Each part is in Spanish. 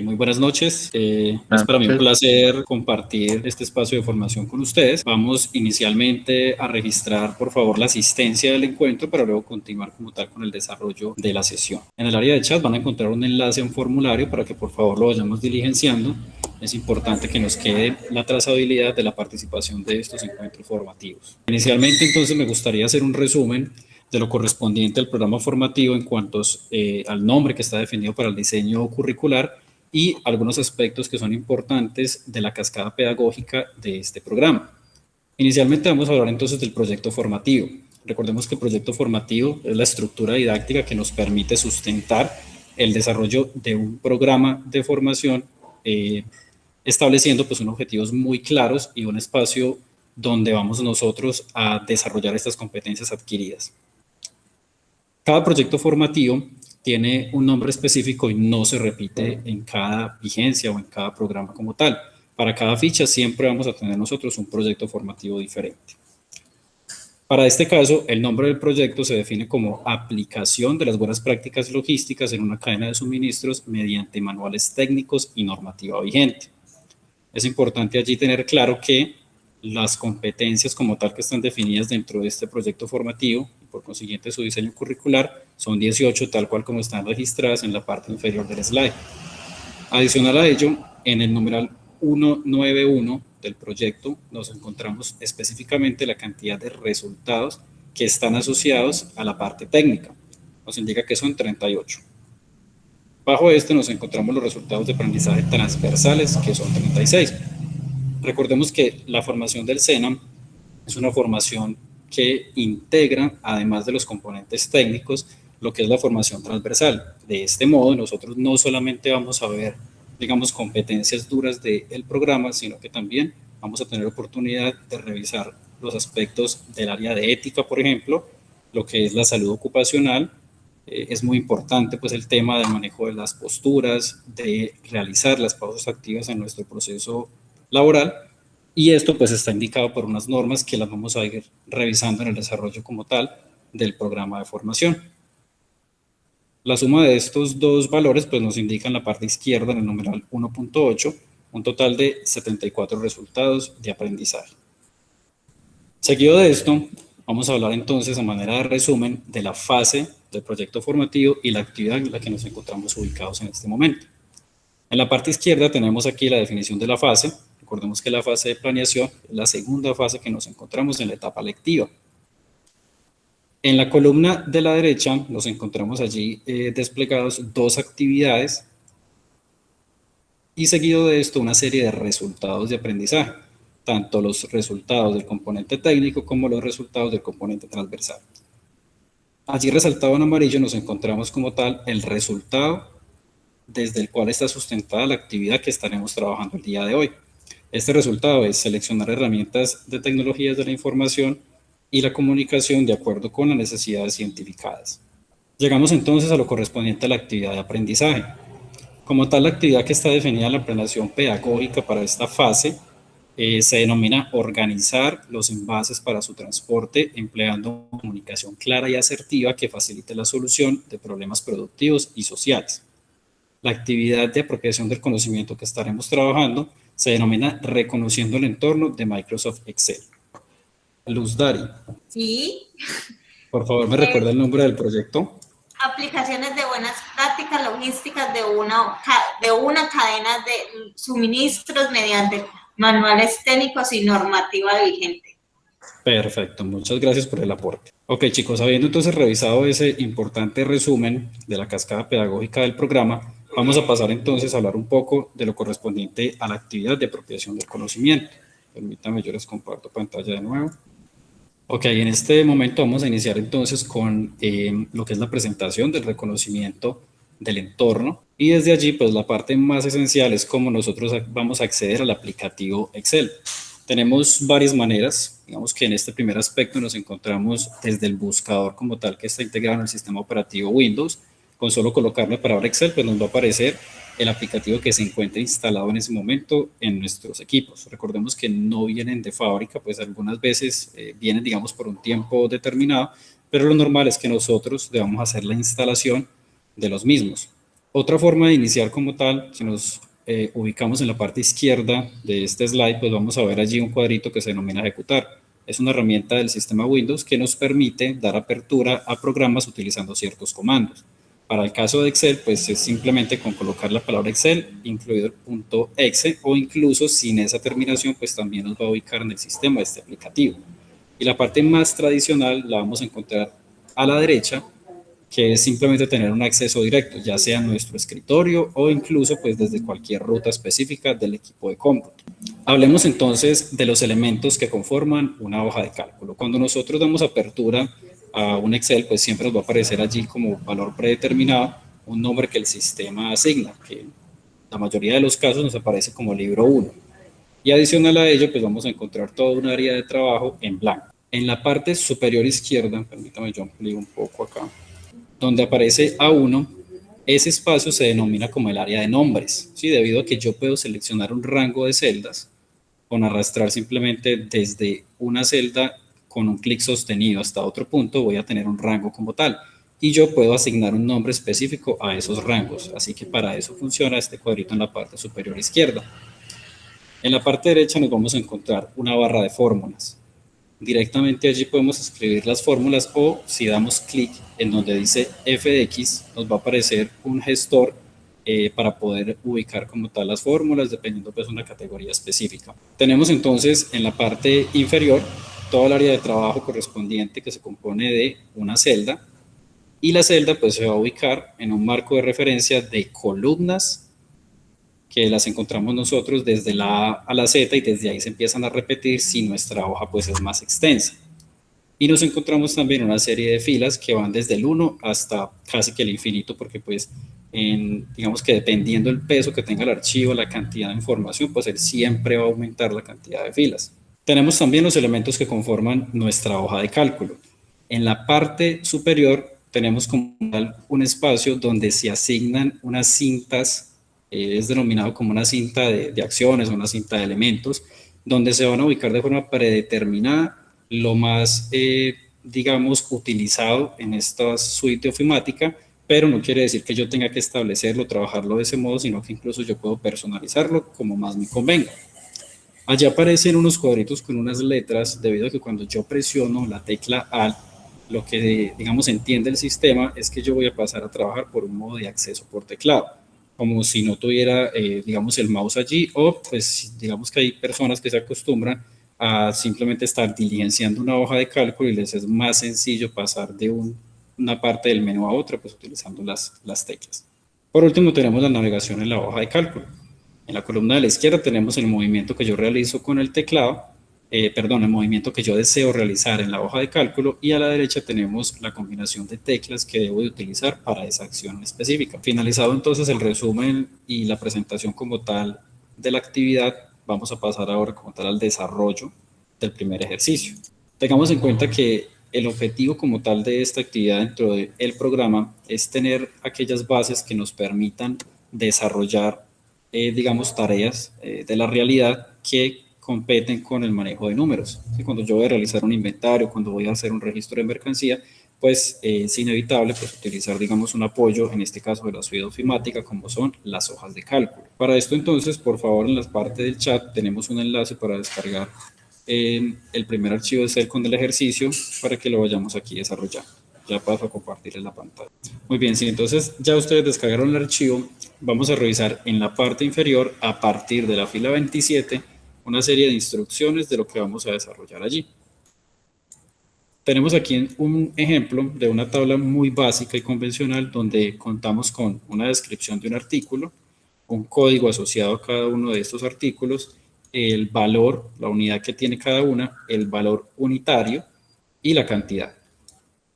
Muy buenas noches. Es para mí un placer compartir este espacio de formación con ustedes. Vamos inicialmente a registrar, por favor, la asistencia del encuentro para luego continuar como tal con el desarrollo de la sesión. En el área de chat van a encontrar un enlace a un formulario para que por favor lo vayamos diligenciando. Es importante que nos quede la trazabilidad de la participación de estos encuentros formativos. Inicialmente, entonces, me gustaría hacer un resumen de lo correspondiente al programa formativo en cuanto al nombre que está definido para el diseño curricular y algunos aspectos que son importantes de la cascada pedagógica de este programa. Inicialmente vamos a hablar entonces del proyecto formativo. Recordemos que el proyecto formativo es la estructura didáctica que nos permite sustentar el desarrollo de un programa de formación estableciendo pues unos objetivos muy claros y un espacio donde vamos nosotros a desarrollar estas competencias adquiridas. Cada proyecto formativo tiene un nombre específico y no se repite en cada vigencia o en cada programa como tal. Para cada ficha siempre vamos a tener nosotros un proyecto formativo diferente. Para este caso, el nombre del proyecto se define como aplicación de las buenas prácticas logísticas en una cadena de suministros mediante manuales técnicos y normativa vigente. Es importante allí tener claro que las competencias como tal que están definidas dentro de este proyecto formativo y por consiguiente su diseño curricular son 18 tal cual como están registradas en la parte inferior del slide. Adicional a ello, en el numeral 191 del proyecto nos encontramos específicamente la cantidad de resultados que están asociados a la parte técnica. Nos indica que son 38. Bajo este nos encontramos los resultados de aprendizaje transversales, que son 36. Recordemos que la formación del SENA es una formación que integra, además de los componentes técnicos, lo que es la formación transversal. De este modo, nosotros no solamente vamos a ver, digamos, competencias duras del programa, sino que también vamos a tener oportunidad de revisar los aspectos del área de ética, por ejemplo, lo que es la salud ocupacional. Es muy importante pues el tema del manejo de las posturas, de realizar las pausas activas en nuestro proceso laboral, y esto pues está indicado por unas normas que las vamos a ir revisando en el desarrollo como tal del programa de formación. La suma de estos dos valores pues nos indica en la parte izquierda en el numeral 1.8 un total de 74 resultados de aprendizaje. Seguido de esto, vamos a hablar entonces a manera de resumen de la fase del proyecto formativo y la actividad en la que nos encontramos ubicados en este momento. En la parte izquierda tenemos aquí la definición de la fase. Recordemos que la fase de planeación es la segunda fase que nos encontramos en la etapa lectiva. En la columna de la derecha nos encontramos allí desplegados dos actividades y seguido de esto una serie de resultados de aprendizaje, tanto los resultados del componente técnico como los resultados del componente transversal. Allí resaltado en amarillo nos encontramos como tal el resultado desde el cual está sustentada la actividad que estaremos trabajando el día de hoy. Este resultado es seleccionar herramientas de tecnologías de la información y la comunicación de acuerdo con las necesidades identificadas. Llegamos entonces a lo correspondiente a la actividad de aprendizaje. Como tal, la actividad que está definida en la planeación pedagógica para esta fase se denomina organizar los envases para su transporte empleando comunicación clara y asertiva que facilite la solución de problemas productivos y sociales. La actividad de apropiación del conocimiento que estaremos trabajando se denomina Reconociendo el entorno de Microsoft Excel. Luz Dari. Sí. Por favor, ¿me recuerda el nombre del proyecto? Aplicaciones de buenas prácticas logísticas de una cadena de suministros mediante manuales técnicos y normativa vigente. Perfecto, muchas gracias por el aporte. Ok, chicos, habiendo entonces revisado ese importante resumen de la cascada pedagógica del programa, vamos a pasar entonces a hablar un poco de lo correspondiente a la actividad de apropiación del conocimiento. Permítanme, yo les comparto pantalla de nuevo. Ok, en este momento vamos a iniciar entonces con lo que es la presentación del reconocimiento del entorno y desde allí pues la parte más esencial es cómo nosotros vamos a acceder al aplicativo Excel. Tenemos varias maneras, digamos que en este primer aspecto nos encontramos desde el buscador como tal que está integrado en el sistema operativo Windows. Con solo colocar la palabra Excel pues nos va a aparecer el aplicativo que se encuentra instalado en ese momento en nuestros equipos. Recordemos que no vienen de fábrica, pues algunas veces vienen, digamos, por un tiempo determinado, pero lo normal es que nosotros debamos hacer la instalación de los mismos. Otra forma de iniciar como tal, si nos ubicamos en la parte izquierda de este slide, pues vamos a ver allí un cuadrito que se denomina ejecutar. Es una herramienta del sistema Windows que nos permite dar apertura a programas utilizando ciertos comandos. Para el caso de Excel, pues es simplemente con colocar la palabra Excel, incluido el punto .exe, o incluso sin esa terminación, pues también nos va a ubicar en el sistema de este aplicativo. Y la parte más tradicional la vamos a encontrar a la derecha, que es simplemente tener un acceso directo, ya sea en nuestro escritorio o incluso pues desde cualquier ruta específica del equipo de cómputo. Hablemos entonces de los elementos que conforman una hoja de cálculo. Cuando nosotros damos apertura a un Excel, pues siempre nos va a aparecer allí como valor predeterminado un nombre que el sistema asigna, que en la mayoría de los casos nos aparece como libro 1. Y adicional a ello, pues vamos a encontrar toda un área de trabajo en blanco. En la parte superior izquierda, permítame yo amplío un poco acá, donde aparece A1, ese espacio se denomina como el área de nombres, ¿sí? Debido a que yo puedo seleccionar un rango de celdas con arrastrar simplemente desde una celda con un clic sostenido hasta otro punto, voy a tener un rango como tal. Y yo puedo asignar un nombre específico a esos rangos. Así que para eso funciona este cuadrito en la parte superior izquierda. En la parte derecha nos vamos a encontrar una barra de fórmulas. Directamente allí podemos escribir las fórmulas o si damos clic en donde dice f de x, nos va a aparecer un gestor para poder ubicar como tal las fórmulas dependiendo pues una categoría específica. Tenemos entonces en la parte inferior toda el área de trabajo correspondiente que se compone de una celda y la celda pues se va a ubicar en un marco de referencia de columnas que las encontramos nosotros desde la A a la Z y desde ahí se empiezan a repetir si nuestra hoja pues es más extensa. Y nos encontramos también una serie de filas que van desde el 1 hasta casi que el infinito porque pues digamos que dependiendo del peso que tenga el archivo, la cantidad de información, pues él siempre va a aumentar la cantidad de filas. Tenemos también los elementos que conforman nuestra hoja de cálculo. En la parte superior tenemos como un espacio donde se asignan unas cintas, es denominado como una cinta de acciones o una cinta de elementos, donde se van a ubicar de forma predeterminada lo más, digamos, utilizado en esta suite ofimática, pero no quiere decir que yo tenga que establecerlo, trabajarlo de ese modo, sino que incluso yo puedo personalizarlo como más me convenga. Allí aparecen unos cuadritos con unas letras, debido a que cuando yo presiono la tecla Alt, lo que, digamos, entiende el sistema es que yo voy a pasar a trabajar por un modo de acceso por teclado, como si no tuviera, digamos, el mouse allí, o pues digamos que hay personas que se acostumbran a simplemente estar diligenciando una hoja de cálculo y les es más sencillo pasar de una parte del menú a otra, pues utilizando las teclas. Por último, tenemos la navegación en la hoja de cálculo. En la columna de la izquierda tenemos el movimiento que yo realizo con el teclado, el movimiento que yo deseo realizar en la hoja de cálculo, y a la derecha tenemos la combinación de teclas que debo de utilizar para esa acción específica. Finalizado entonces el resumen y la presentación como tal de la actividad, vamos a pasar ahora como tal al desarrollo del primer ejercicio. Tengamos en cuenta que el objetivo como tal de esta actividad dentro del programa es tener aquellas bases que nos permitan desarrollar, digamos, tareas de la realidad que competen con el manejo de números. ¿Sí? Cuando yo voy a realizar un inventario, cuando voy a hacer un registro de mercancía, pues es inevitable pues, utilizar, digamos, un apoyo, en este caso de la suite ofimática, como son las hojas de cálculo. Para esto, entonces, por favor, en la parte del chat tenemos un enlace para descargar el primer archivo de Excel con el ejercicio para que lo vayamos aquí desarrollando. Ya paso a compartirles la pantalla. Muy bien, sí, entonces ya ustedes descargaron el archivo, vamos a revisar en la parte inferior, a partir de la fila 27, una serie de instrucciones de lo que vamos a desarrollar allí. Tenemos aquí un ejemplo de una tabla muy básica y convencional donde contamos con una descripción de un artículo, un código asociado a cada uno de estos artículos, el valor, la unidad que tiene cada una, el valor unitario y la cantidad.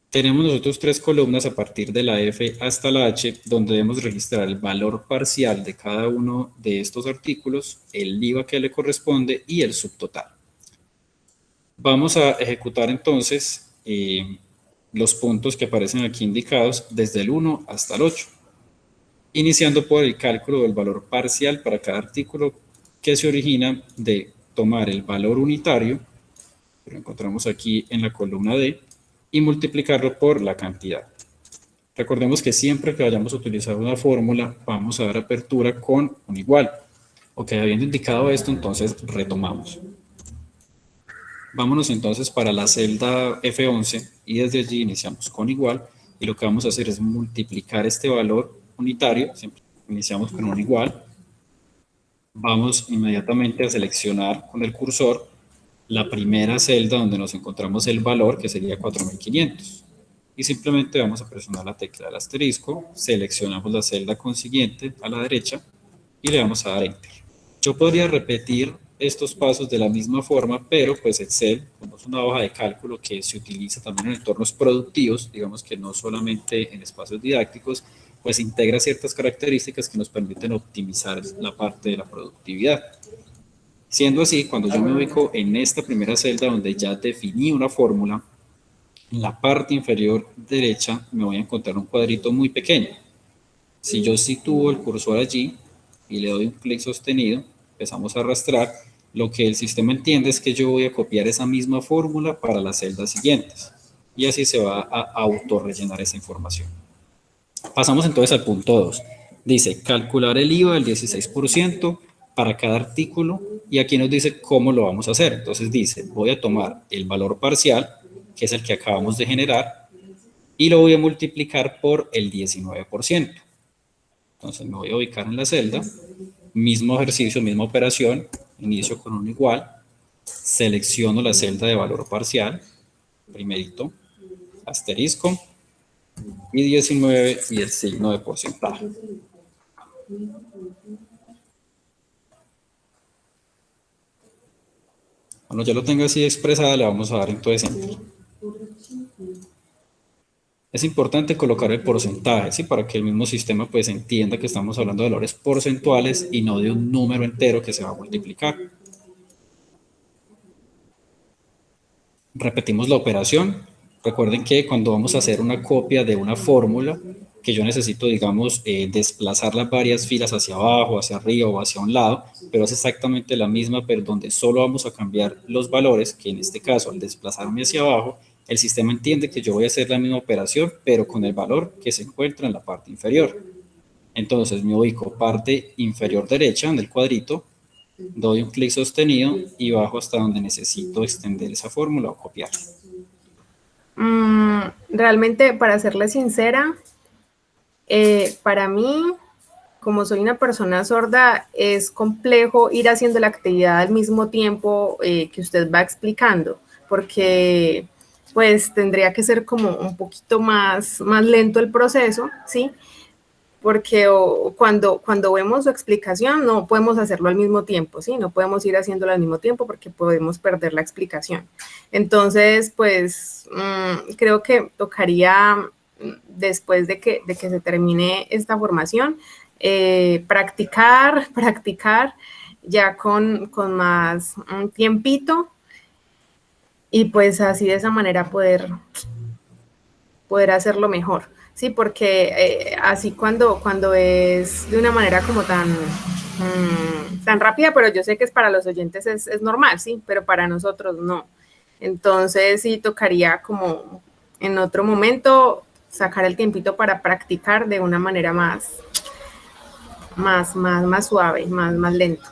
Tenemos nosotros tres columnas a partir de la F hasta la H, donde debemos registrar el valor parcial de cada uno de estos artículos, el IVA que le corresponde y el subtotal. Vamos a ejecutar entonces los puntos que aparecen aquí indicados desde el 1 hasta el 8, iniciando por el cálculo del valor parcial para cada artículo, que se origina de tomar el valor unitario, que lo encontramos aquí en la columna D, y multiplicarlo por la cantidad. Recordemos que siempre que vayamos a utilizar una fórmula, vamos a dar apertura con un igual. Ok, habiendo indicado esto, entonces retomamos. Vámonos entonces para la celda F11 y desde allí iniciamos con igual y lo que vamos a hacer es multiplicar este valor unitario, siempre iniciamos con un igual, vamos inmediatamente a seleccionar con el cursor la primera celda donde nos encontramos el valor que sería 4500 y simplemente vamos a presionar la tecla del asterisco, seleccionamos la celda consiguiente a la derecha y le vamos a dar Enter. Yo podría repetir estos pasos de la misma forma, pero pues Excel, como es una hoja de cálculo que se utiliza también en entornos productivos, digamos que no solamente en espacios didácticos, pues integra ciertas características que nos permiten optimizar la parte de la productividad. Siendo así, cuando yo me ubico en esta primera celda donde ya definí una fórmula, en la parte inferior derecha me voy a encontrar un cuadrito muy pequeño. Si yo sitúo el cursor allí y le doy un clic sostenido, empezamos a arrastrar, lo que el sistema entiende es que yo voy a copiar esa misma fórmula para las celdas siguientes. Y así se va a autorrellenar esa información. Pasamos entonces al punto 2. Dice, calcular el IVA del 16% para cada artículo y aquí nos dice cómo lo vamos a hacer. Entonces dice, voy a tomar el valor parcial, que es el que acabamos de generar, y lo voy a multiplicar por el 19%. Entonces me voy a ubicar en la celda, mismo ejercicio, misma operación, inicio con un igual, selecciono la celda de valor parcial, primerito, asterisco, y 19 y el signo de porcentaje. Cuando ya lo tenga así expresada, le vamos a dar entonces Enter. Es importante colocar el porcentaje, ¿sí? Para que el mismo sistema pues entienda que estamos hablando de valores porcentuales y no de un número entero que se va a multiplicar. Repetimos la operación. Recuerden que cuando vamos a hacer una copia de una fórmula, que yo necesito, digamos, desplazar las varias filas hacia abajo, hacia arriba o hacia un lado, pero es exactamente la misma, pero donde solo vamos a cambiar los valores, que en este caso, al desplazarme hacia abajo, el sistema entiende que yo voy a hacer la misma operación, pero con el valor que se encuentra en la parte inferior. Entonces me ubico parte inferior derecha en el cuadrito, doy un clic sostenido y bajo hasta donde necesito extender esa fórmula o copiarla. Realmente, para serle sincera, para mí, como soy una persona sorda, es complejo ir haciendo la actividad al mismo tiempo que usted va explicando, porque pues tendría que ser como un poquito más lento el proceso, ¿sí? Porque cuando vemos su explicación no podemos hacerlo al mismo tiempo, ¿sí? No podemos ir haciéndolo al mismo tiempo porque podemos perder la explicación. Entonces, pues, creo que tocaría, después de que se termine esta formación, practicar ya con más tiempito y pues así de esa manera poder hacerlo mejor. Sí, porque así cuando es de una manera como tan rápida, pero yo sé que para los oyentes es normal, sí, pero para nosotros no. Entonces sí tocaría como en otro momento sacar el tiempito para practicar de una manera más suave, más lento.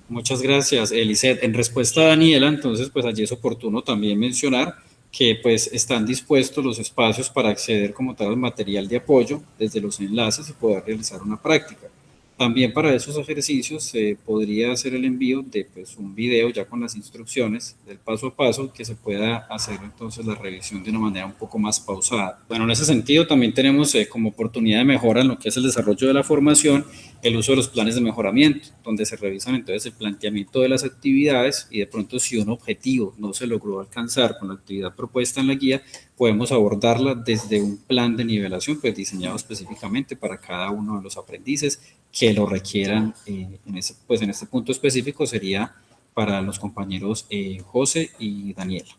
Muchas gracias, Eliseth. En respuesta a Daniela, entonces, pues allí es oportuno también mencionar que pues están dispuestos los espacios para acceder como tal al material de apoyo desde los enlaces y poder realizar una práctica. También para esos ejercicios se podría hacer el envío de pues, un video ya con las instrucciones del paso a paso que se pueda hacer entonces la revisión de una manera un poco más pausada. Bueno, en ese sentido también tenemos como oportunidad de mejora en lo que es el desarrollo de la formación, el uso de los planes de mejoramiento, donde se revisan entonces el planteamiento de las actividades y de pronto si un objetivo no se logró alcanzar con la actividad propuesta en la guía, podemos abordarla desde un plan de nivelación pues diseñado específicamente para cada uno de los aprendices que lo requieran. En este punto específico sería para los compañeros José y Daniela.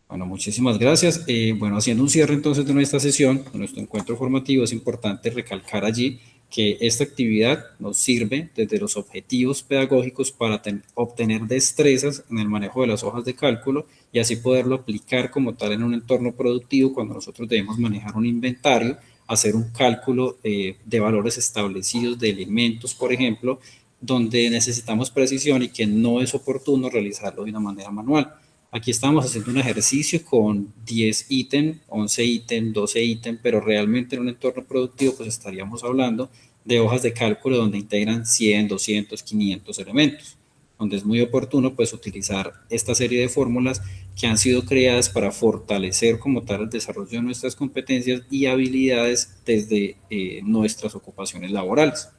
Bueno, muchísimas gracias. Bueno, haciendo un cierre entonces de nuestra sesión, de nuestro encuentro formativo, es importante recalcar allí que esta actividad nos sirve desde los objetivos pedagógicos para obtener destrezas en el manejo de las hojas de cálculo y así poderlo aplicar como tal en un entorno productivo cuando nosotros debemos manejar un inventario, hacer un cálculo de valores establecidos de elementos, por ejemplo, donde necesitamos precisión y que no es oportuno realizarlo de una manera manual. Aquí estamos haciendo un ejercicio con 10 ítems, 11 ítems, 12 ítems, pero realmente en un entorno productivo pues estaríamos hablando de hojas de cálculo donde integran 100, 200, 500 elementos, donde es muy oportuno pues utilizar esta serie de fórmulas que han sido creadas para fortalecer como tal el desarrollo de nuestras competencias y habilidades desde nuestras ocupaciones laborales.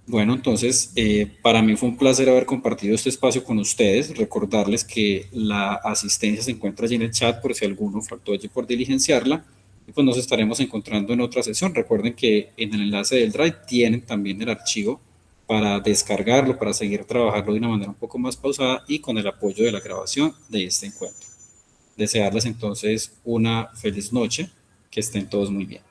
Bueno, entonces, para mí fue un placer haber compartido este espacio con ustedes. Recordarles que la asistencia se encuentra allí en el chat por si alguno faltó allí por diligenciarla. Y pues nos estaremos encontrando en otra sesión. Recuerden que en el enlace del Drive tienen también el archivo para descargarlo, para seguir trabajando de una manera un poco más pausada y con el apoyo de la grabación de este encuentro. Desearles entonces una feliz noche, que estén todos muy bien.